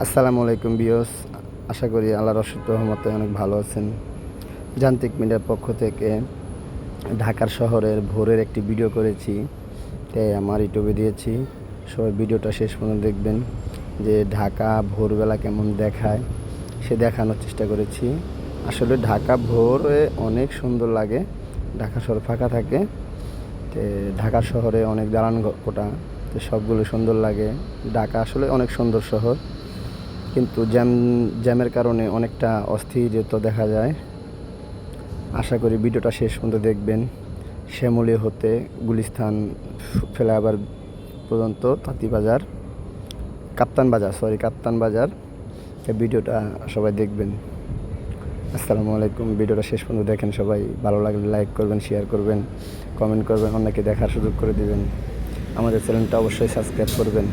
আসসালামু আলাইকুম বিয়স, আশা করি আল্লাহর অশেষ রহমতে অনেক ভালো আছেন। যান্ত্রিক মিডিয়ার পক্ষ থেকে ঢাকার শহরের ভোরের একটি ভিডিও করেছি, তাই আমার ইউটিউবে দিয়েছি। সবাই ভিডিওটা শেষ পর্যন্ত দেখবেন যে ঢাকা ভোরবেলা কেমন দেখায় সে দেখানোর চেষ্টা করেছি। আসলে ঢাকা ভোরে অনেক সুন্দর লাগে, ঢাকা শহর ফাঁকা থাকে, তো ঢাকা শহরে অনেক দালান কোঠা, তো সবগুলো সুন্দর লাগে। ঢাকা আসলে অনেক সুন্দর শহর, কিন্তু জ্যামের কারণে অনেকটা অস্থিরতা দেখা যায়। আশা করি ভিডিওটা শেষ পর্যন্ত দেখবেন। শ্যামলী হতে গুলিস্তান ফ্লাইওভার পর্যন্ত তাঁতিবাজার কাপ্তান বাজার এই ভিডিওটা সবাই দেখবেন। আসসালামু আলাইকুম। ভিডিওটা শেষ পর্যন্ত দেখেন সবাই। ভালো লাগলে লাইক করবেন, শেয়ার করবেন, কমেন্ট করবেন, অন্যকে দেখার সুযোগ করে দিবেন। আমাদের চ্যানেলটা অবশ্যই সাবস্ক্রাইব করবেন।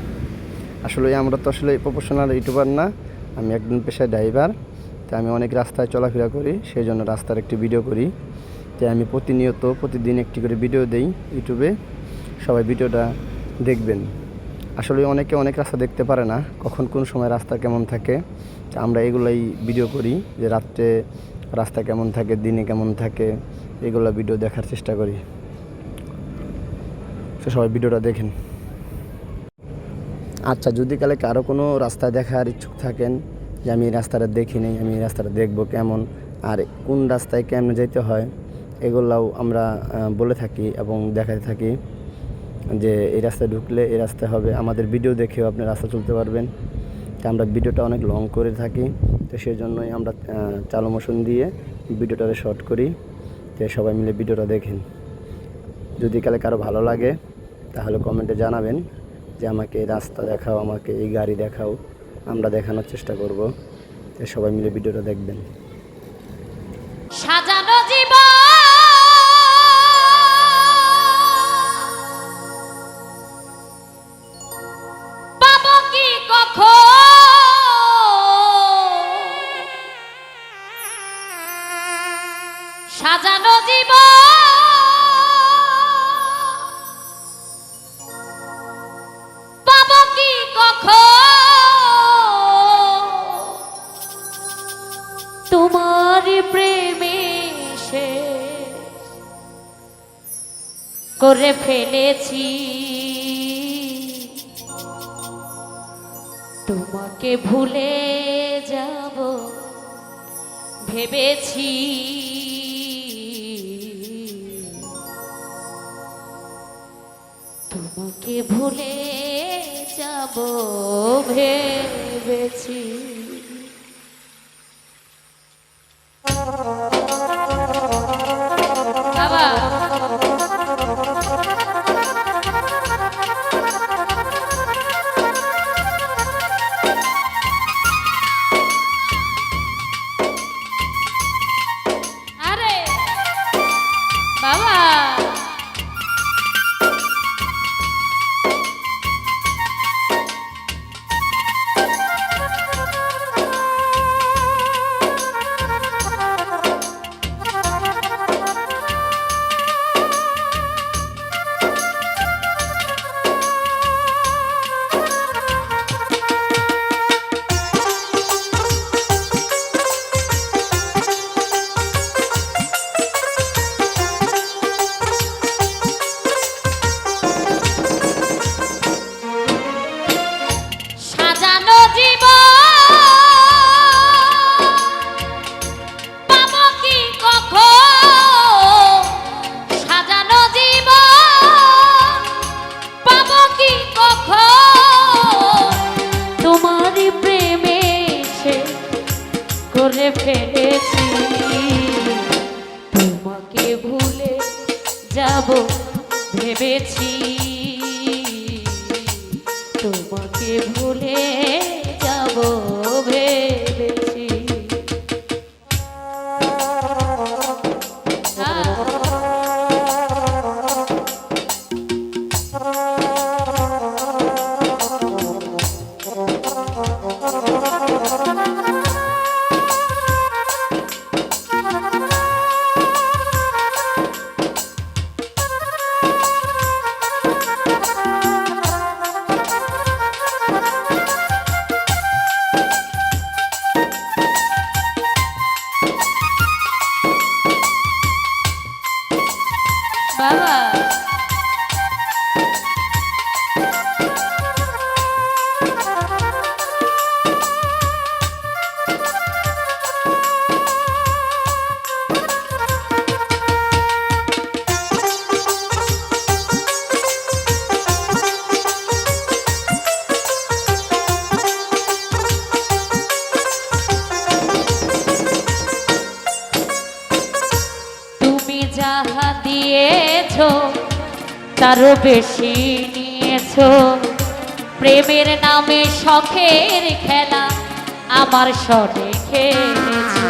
আসলে আমরা তো আসলে প্রফেশনাল ইউটিউবার না, আমি একজন পেশায় ড্রাইভার। তাই আমি অনেক রাস্তায় চলাফেরা করি, সেই জন্য রাস্তার একটি ভিডিও করি। তাই আমি প্রতিদিন একটি করে ভিডিও দেই ইউটিউবে। সবাই ভিডিওটা দেখবেন। আসলে অনেকে অনেক রাস্তা দেখতে পারে না, কখন কোন সময় রাস্তা কেমন থাকে। তা আমরা এগুলাই ভিডিও করি, যে রাত্রে রাস্তা কেমন থাকে, দিনে কেমন থাকে, এগুলো ভিডিও দেখার চেষ্টা করি। তো সবাই ভিডিওটা দেখেন। আচ্ছা, যদি কালে কারো কোনো রাস্তায় দেখার ইচ্ছুক থাকেন যে আমি এই রাস্তাটা দেখি নাই, আমি এই রাস্তাটা দেখবো কেমন, আর কোন রাস্তায় কেমনে যেতে হয়, এগুলাও আমরা বলে থাকি এবং দেখাতে থাকি যে এই রাস্তায় ঢুকলে এই রাস্তায় হবে। আমাদের ভিডিও দেখেও আপনি রাস্তা চলতে পারবেন। তো আমরা ভিডিওটা অনেক লং করে থাকি, তো সেই জন্যই আমরা চালো মোশন দিয়ে ভিডিওটাকে শর্ট করি। তো সবাই মিলে ভিডিওটা দেখেন। যদি কালে কারো ভালো লাগে তাহলে কমেন্টে জানাবেন যে আমাকে এই রাস্তা দেখাও, আমাকে এই গাড়ি দেখাও, আমরা দেখানোর চেষ্টা করব। সবাই মিলে ভিডিওটা দেখবেন। সাজানো জীবন পাবো কি কখন, সাজানো জীবন পাবো কি কখন, তোমার প্রেমে করে ফেলেছি, তোমাকে ভুলে যাব ভেবেছি, তোমাকে ভুলে যাব ভেবেছি। বাবা আরে বাবা সাজানো জীবন পাবো কি কখন, সাজানো জীবন পাবো কি কখন, তোমার প্রেমে সে করে ফেলেছি, তোমাকে ভুলে যাব ভেবেছি, তোমাকে ভুলে যাব ভেবেছি। তারও বেশি নিয়েছো প্রেমের নামে শখের খেলা আমার সনে খেলেছো।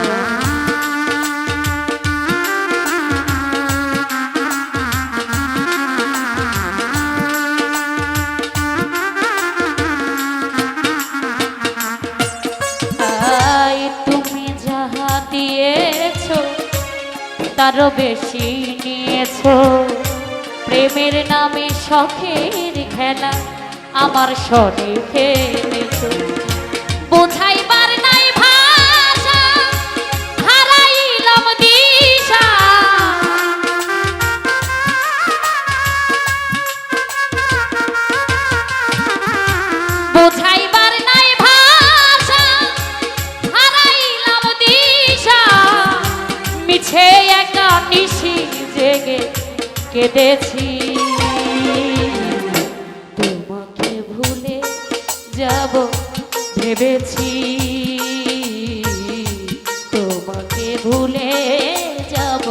তাই তুমি যাহা দিয়েছো তারও বেশি নিয়েছো প্রেমের নামে শখের খেলা আমার সনে খেলেছো। বোঝাইবার নাই ভাষা হারাইলাম দিশা, বোঝাইবার নাই ভাষা হারাইলাম দিশা, মিছে একা নিশি জেগে কেঁদেছি। তোমাকে ভুলে যাব ভেবেছি, তোমাকে ভুলে যাব